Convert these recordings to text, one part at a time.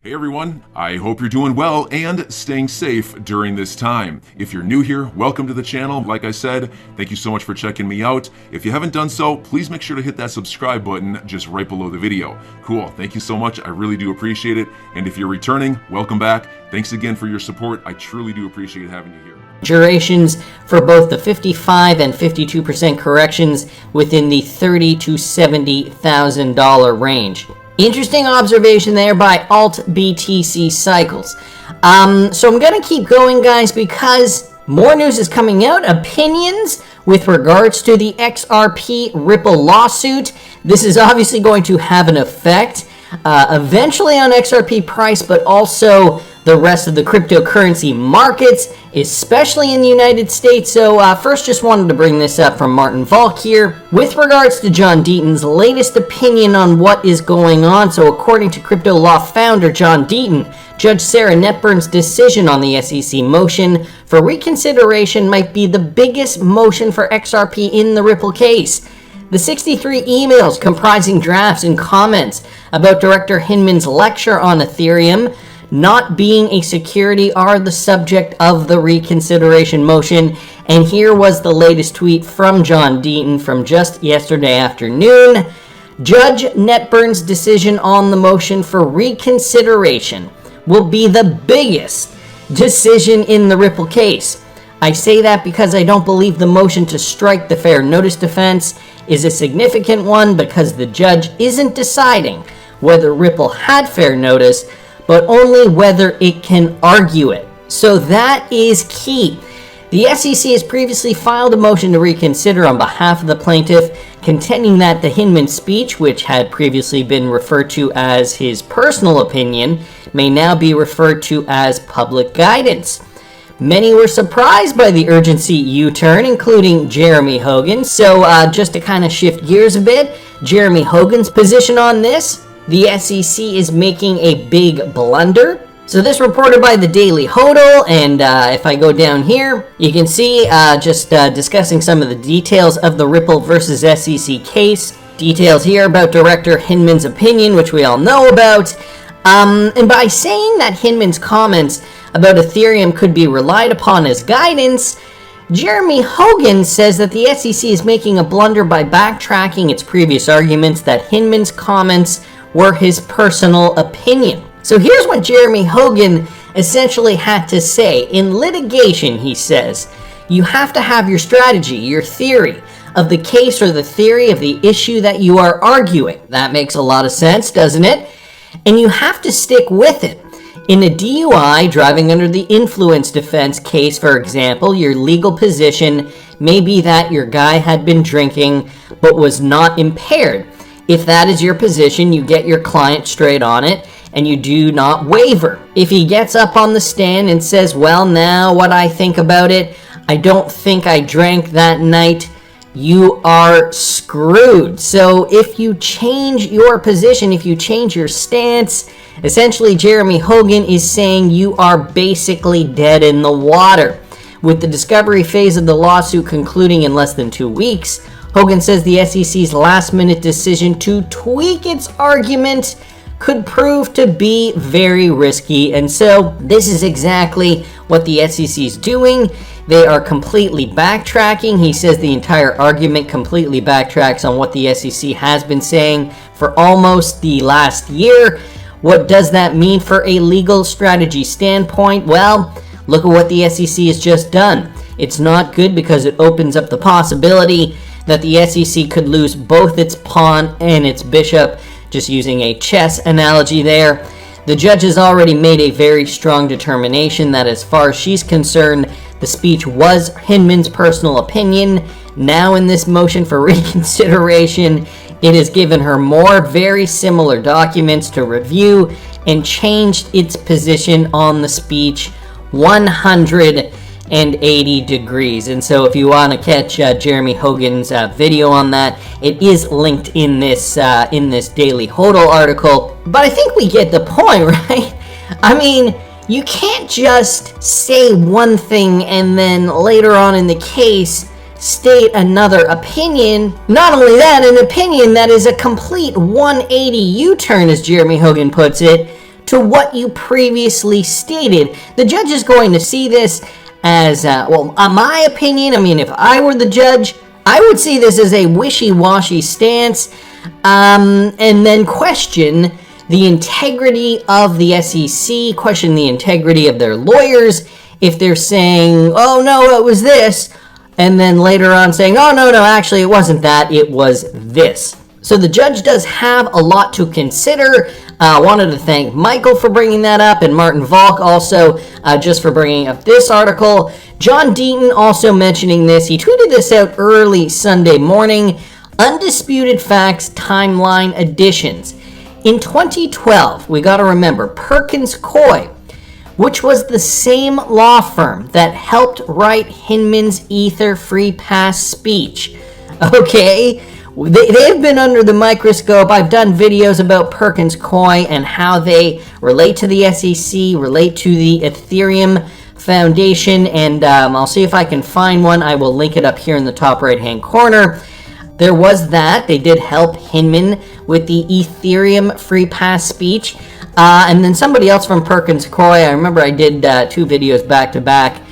Hey everyone, I hope you're doing well and staying safe during this time. If you're new here, welcome to the channel. Like I said, thank you so much for checking me out. If you haven't done so, please make sure to hit that subscribe button just right below the video. Cool, thank you so much. I really do appreciate it. And if you're returning, welcome back. Thanks again for your support. I truly do appreciate having you here. Durations for both the 55 and 52% corrections within the $30,000 to $70,000 range. Interesting observation there by Alt BTC Cycles. So I'm going to keep going, guys, because more news is coming out. Opinions with regards to the XRP Ripple lawsuit. This is obviously going to have an effect eventually on XRP price, but also the rest of the cryptocurrency markets, especially in the United States. So first, just wanted to bring this up from Martin Volk here with regards to John Deaton's latest opinion on what is going on. So according to Crypto Law founder John Deaton, Judge Sarah Netburn's decision on the SEC motion for reconsideration might be the biggest motion for XRP in the Ripple case. The 63 emails comprising drafts and comments about Director Hinman's lecture on Ethereum not being a security are the subject of the reconsideration motion. And here was the latest tweet from John Deaton from just yesterday afternoon. Judge Netburn's decision on the motion for reconsideration will be the biggest decision in the Ripple case. I say that because I don't believe the motion to strike the fair notice defense is a significant one, because the judge isn't deciding whether Ripple had fair notice, but only whether it can argue it. So that is key. The SEC has previously filed a motion to reconsider on behalf of the plaintiff, contending that the Hinman speech, which had previously been referred to as his personal opinion, may now be referred to as public guidance. Many were surprised by the urgency U-turn, including Jeremy Hogan. So just to kind of shift gears a bit, Jeremy Hogan's position on this: the SEC is making a big blunder. So this reported by the Daily Hodl, and if I go down here, you can see just discussing some of the details of the Ripple versus SEC case. Details here about Director Hinman's opinion, which we all know about. And by saying that Hinman's comments about Ethereum could be relied upon as guidance, Jeremy Hogan says that the SEC is making a blunder by backtracking its previous arguments that Hinman's comments were his personal opinion. So here's what Jeremy Hogan essentially had to say. In litigation, he says, you have to have your strategy, your theory of the case, or the theory of the issue that you are arguing. That makes a lot of sense, doesn't it? And you have to stick with it. In a DUI, driving under the influence defense case, for example, your legal position may be that your guy had been drinking but was not impaired. If that is your position, you get your client straight on it and you do not waver. If he gets up on the stand and says, well, now what I think about it, I don't think I drank that night, you are screwed. So if you change your position, if you change your stance, essentially Jeremy Hogan is saying you are basically dead in the water. With the discovery phase of the lawsuit concluding in less than 2 weeks, Hogan says the SEC's last-minute decision to tweak its argument could prove to be very risky. And so this is exactly what the SEC is doing. They are completely backtracking. He says the entire argument completely backtracks on what the SEC has been saying for almost the last year. What does that mean for a legal strategy standpoint? Well, look at what the SEC has just done. It's not good because it opens up the possibility that the SEC could lose both its pawn and its bishop, just using a chess analogy there. The judge has already made a very strong determination that as far as she's concerned, the speech was Hinman's personal opinion. Now in this motion for reconsideration, it has given her more very similar documents to review and changed its position on the speech 180 degrees. And so if you want to catch Jeremy Hogan's video on that, it is linked in this Daily Hodl article. But I think we get the point, right? I mean, you can't just say one thing and then later on in the case state another opinion. Not only that, an opinion that is a complete 180 U-turn, as Jeremy Hogan puts it, to what you previously stated. The judge is going to see this as, my opinion, I mean, if I were the judge, I would see this as a wishy-washy stance, and then question the integrity of the SEC, question the integrity of their lawyers, if they're saying, oh no, it was this, and then later on saying, oh no, actually it wasn't that, it was this. So the judge does have a lot to consider. Wanted to thank Michael for bringing that up, and Martin Valk also just for bringing up this article. John Deaton also mentioning this. He tweeted this out early Sunday morning. Undisputed Facts Timeline Additions. In 2012, we got to remember, Perkins Coie, which was the same law firm that helped write Hinman's Ether Free Pass speech. Okay? They've been under the microscope. I've done videos about Perkins Coie and how they relate to the SEC, relate to the Ethereum Foundation, and I'll see if I can find one. I will link it up here in the top right-hand corner. There was that. They did help Hinman with the Ethereum Free Pass speech. And then somebody else from Perkins Coie, I remember I did 2 videos back-to-back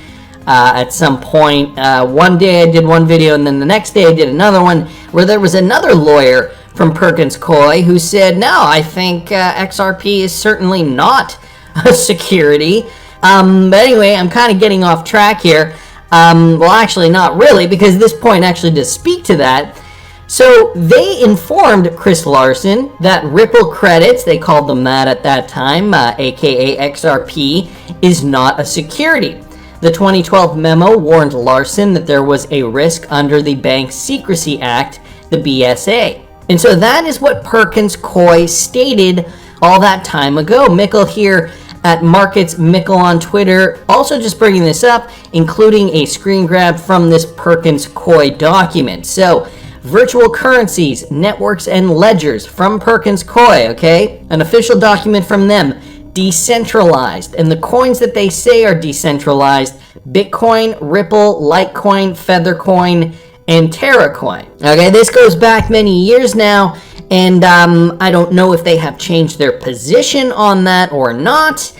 at some point. One day I did one video, and then the next day I did another one where there was another lawyer from Perkins Coie who said, no, I think XRP is certainly not a security. But anyway, I'm kind of getting off track here. Well, actually not really, because this point actually does speak to that. So they informed Chris Larsen that Ripple credits, they called them that at that time, aka XRP, is not a security. The 2012 memo warned Larsen that there was a risk under the Bank Secrecy Act, the BSA. And so that is what Perkins Coie stated all that time ago. Mickle here at Markets Mickle on Twitter, also just bringing this up, including a screen grab from this Perkins Coie document. So, virtual currencies, networks, and ledgers from Perkins Coie, okay? An official document from them. Decentralized, and the coins that they say are decentralized: Bitcoin, Ripple, Litecoin, Feathercoin, and Terracoin. Okay, this goes back many years now, and I don't know if they have changed their position on that or not.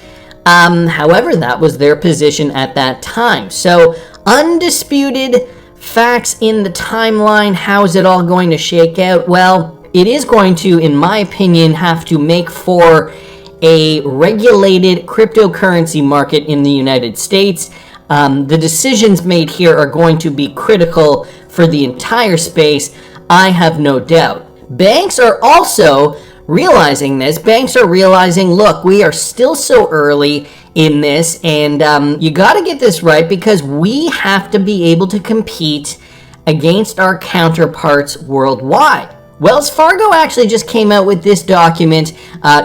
However, that was their position at that time. So, undisputed facts in the timeline. How is it all going to shake out? Well, it is going to, in my opinion, have to make for a regulated cryptocurrency market in the United States. The decisions made here are going to be critical for the entire space, I have no doubt. Banks are also realizing this. Banks are realizing, look, we are still so early in this, and you got to get this right, because we have to be able to compete against our counterparts worldwide. Wells Fargo actually just came out with this document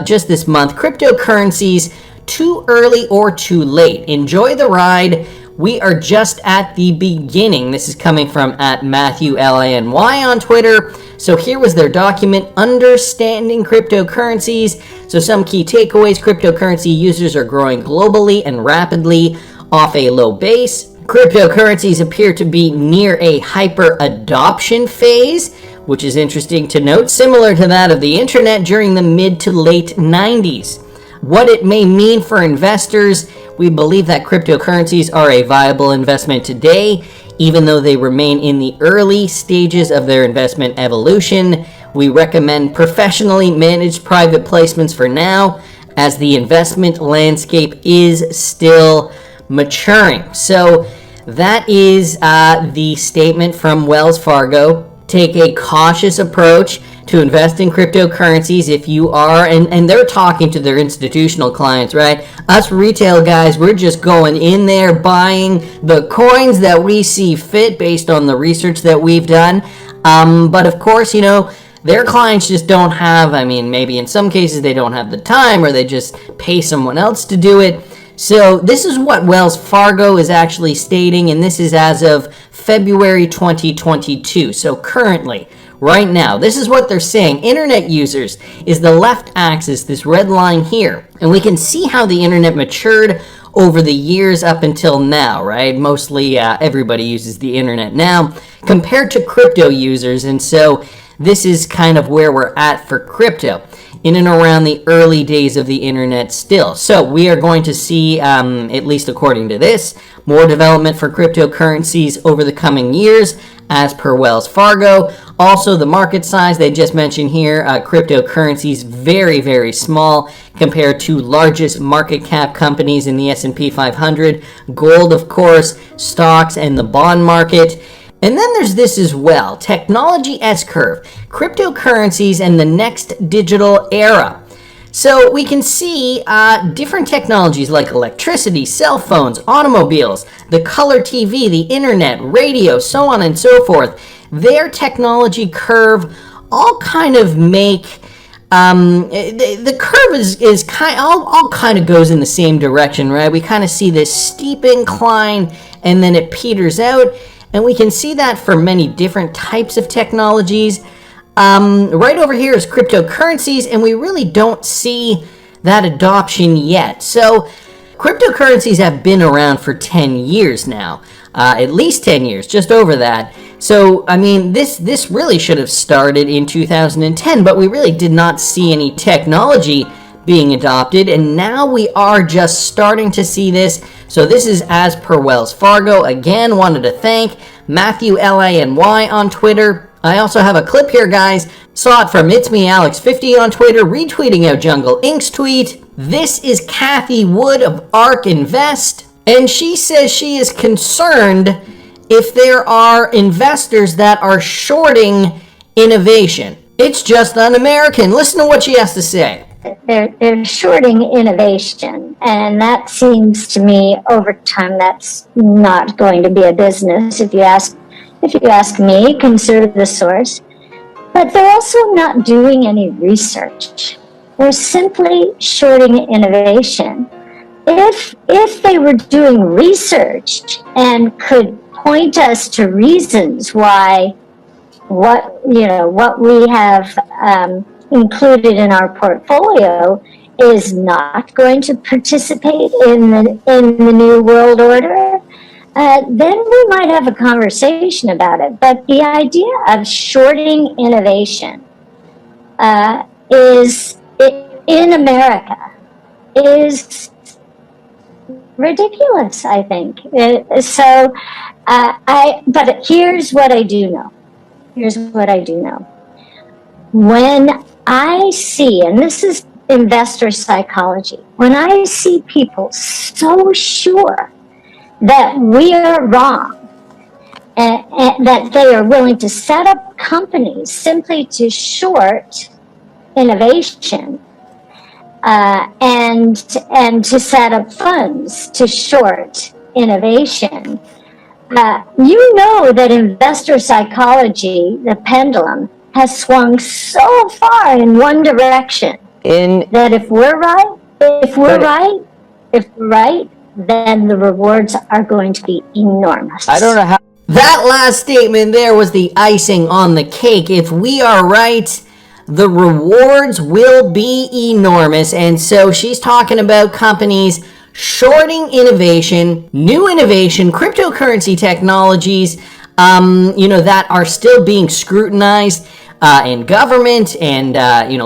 just this month. Cryptocurrencies, too early or too late. Enjoy the ride. We are just at the beginning. This is coming from at Matthew Lany on Twitter. So here was their document, Understanding Cryptocurrencies. So some key takeaways: cryptocurrency users are growing globally and rapidly off a low base. Cryptocurrencies appear to be near a hyper adoption phase, which is interesting to note, similar to that of the internet during the mid to late 90s. What it may mean for investors: we believe that cryptocurrencies are a viable investment today, even though they remain in the early stages of their investment evolution. We recommend professionally managed private placements for now, as the investment landscape is still maturing. So that is the statement from Wells Fargo. Take a cautious approach to invest in cryptocurrencies if you are, and they're talking to their institutional clients, right? Us retail guys, we're just going in there buying the coins that we see fit based on the research that we've done. But of course, their clients just don't have, maybe in some cases they don't have the time, or they just pay someone else to do it. So this is what Wells Fargo is actually stating, and this is as of February 2022. So currently, right now, this is what they're saying. Internet users is the left axis, this red line here. And we can see how the internet matured over the years up until now, right? Mostly everybody uses the internet now compared to crypto users. And so this is kind of where we're at for crypto. in and around the early days of the internet still. So we are going to see, at least according to this, more development for cryptocurrencies over the coming years, as per Wells Fargo. Also, the market size they just mentioned here, cryptocurrencies very, very small compared to largest market cap companies in the S&P 500. Gold, of course, stocks, and the bond market. And then there's this as well, technology S-curve, cryptocurrencies and the next digital era. So we can see different technologies like electricity, cell phones, automobiles, the color TV, the internet, radio, so on and so forth. Their technology curve all kind of make, the curve is kind all kind of goes in the same direction, right? We kind of see this steep incline and then it peters out. And we can see that for many different types of technologies. Right over here is cryptocurrencies, and we really don't see that adoption yet. So cryptocurrencies have been around for 10 years now, at least 10 years, just over that. So, I mean, this really should have started in 2010, but we really did not see any technology being adopted, and now we are just starting to see this. So this is as per Wells Fargo. Again, wanted to thank Matthew LANY on Twitter. I also have a clip here, guys. Saw it from It's Me Alex 50 on Twitter, retweeting out Jungle Inc.'s tweet. This is Kathy Wood of ARK Invest, and she says she is concerned if there are investors that are shorting innovation. It's just un-American. Listen to what she has to say. They're shorting innovation, and that seems to me over time that's not going to be a business. If you ask me, consider the source. But they're also not doing any research. They're simply shorting innovation. If they were doing research and could point us to reasons why what we have included in our portfolio is not going to participate in the new world order, then we might have a conversation about it. But the idea of shorting innovation in America is ridiculous, I think. But here's what I do know. When I see, and this is investor psychology, when I see people so sure that we are wrong and that they are willing to set up companies simply to short innovation and to set up funds to short innovation, you know that investor psychology, the pendulum, has swung so far in one direction that if we're right, then the rewards are going to be enormous. I don't know how. That last statement there was the icing on the cake. If we are right, the rewards will be enormous. And so she's talking about companies shorting innovation, new innovation, cryptocurrency technologies, that are still being scrutinized in government, and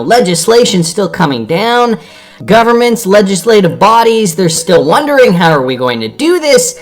legislation still coming down. Governments, legislative bodies, they're still wondering, how are we going to do this?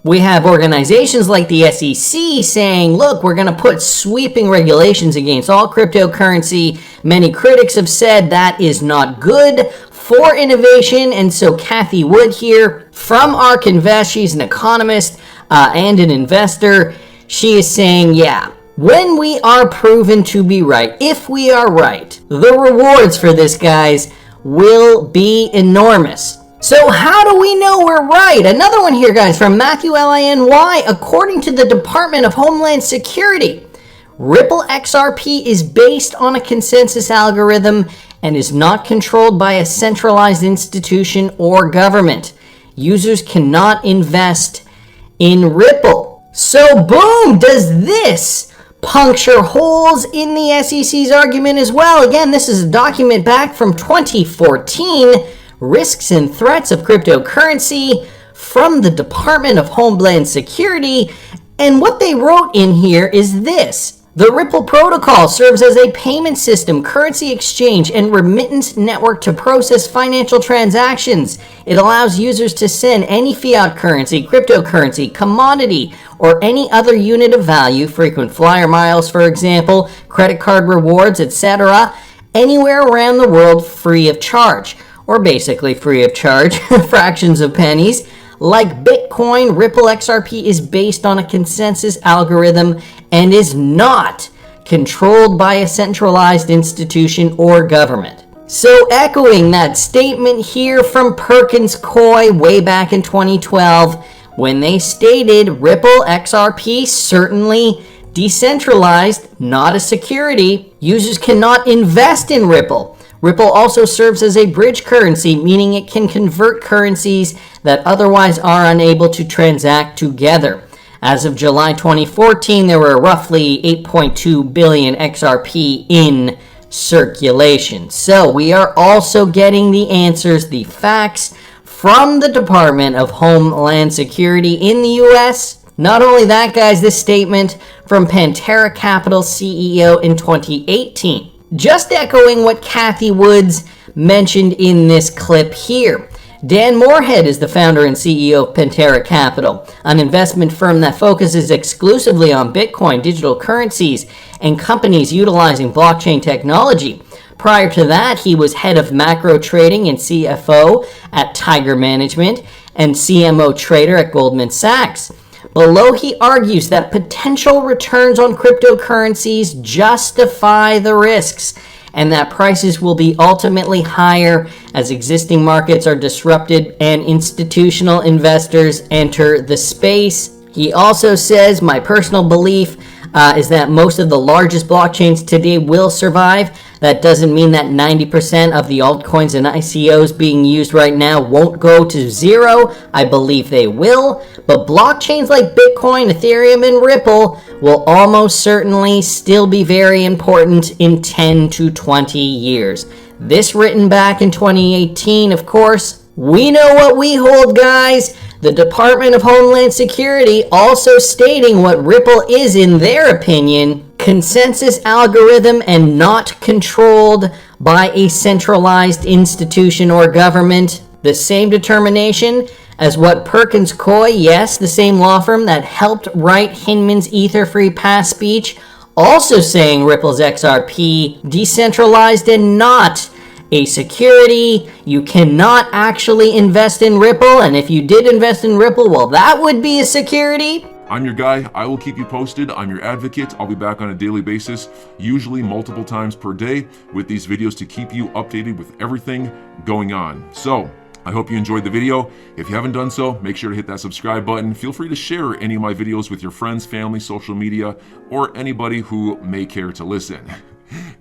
We have organizations like the SEC saying, look, we're going to put sweeping regulations against all cryptocurrency. Many critics have said that is not good for innovation. And so Kathy Wood here from ARK Invest, she's an economist and an investor. She is saying, yeah, when we are proven to be right, if we are right, the rewards for this, guys, will be enormous. So how do we know we're right? Another one here, guys, from Matthew LANY. According to the Department of Homeland Security, Ripple XRP is based on a consensus algorithm and is not controlled by a centralized institution or government. Users cannot invest in Ripple. So boom, does this puncture holes in the SEC's argument as well? Again, this is a document back from 2014, Risks and Threats of Cryptocurrency, from the Department of Homeland Security. And what they wrote in here is this: The Ripple protocol serves as a payment system, currency exchange, and remittance network to process financial transactions. It allows users to send any fiat currency, cryptocurrency, commodity, or any other unit of value, frequent flyer miles, for example, credit card rewards, etc., anywhere around the world free of charge, or basically free of charge, fractions of pennies. Like Bitcoin, Ripple XRP is based on a consensus algorithm and is not controlled by a centralized institution or government. So echoing that statement here from Perkins Coie way back in 2012, when they stated Ripple XRP certainly decentralized, not a security, users cannot invest in Ripple. Ripple also serves as a bridge currency, meaning it can convert currencies that otherwise are unable to transact together. As of July 2014, there were roughly 8.2 billion XRP in circulation. So we are also getting the answers, the facts from the Department of Homeland Security in the US. Not only that, guys, this statement from Pantera Capital CEO in 2018. Just echoing what Cathie Woods mentioned in this clip here. Dan Moorhead is the founder and CEO of Pantera Capital, an investment firm that focuses exclusively on Bitcoin, digital currencies, and companies utilizing blockchain technology. Prior to that, he was head of macro trading and CFO at Tiger Management and CMO trader at Goldman Sachs. Below, he argues that potential returns on cryptocurrencies justify the risks and that prices will be ultimately higher as existing markets are disrupted and institutional investors enter the space. He also says, my personal belief is that most of the largest blockchains today will survive. That doesn't mean that 90% of the altcoins and ICOs being used right now won't go to zero. I believe they will. But blockchains like Bitcoin, Ethereum, and Ripple will almost certainly still be very important in 10 to 20 years. This written back in 2018, of course. We know what we hold, guys. The Department of Homeland Security also stating what Ripple is, in their opinion, consensus algorithm and not controlled by a centralized institution or government. The same determination as what Perkins Coie, yes, the same law firm that helped write Hinman's Ether-free pass speech, also saying Ripple's XRP decentralized and not a security. You cannot actually invest in Ripple, and if you did invest in Ripple, well, that would be a security. I'm your guy. I will keep you posted. I'm your advocate. I'll be back on a daily basis, usually multiple times per day, with these videos to keep you updated with everything going on. So I hope you enjoyed the video. If you haven't done so, make sure to hit that subscribe button. Feel free to share any of my videos with your friends, family, social media, or anybody who may care to listen.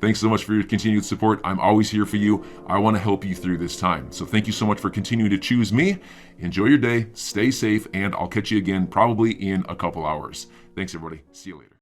Thanks so much for your continued support. I'm always here for you. I want to help you through this time. So thank you so much for continuing to choose me. Enjoy your day, stay safe, and I'll catch you again probably in a couple hours. Thanks, everybody. See you later.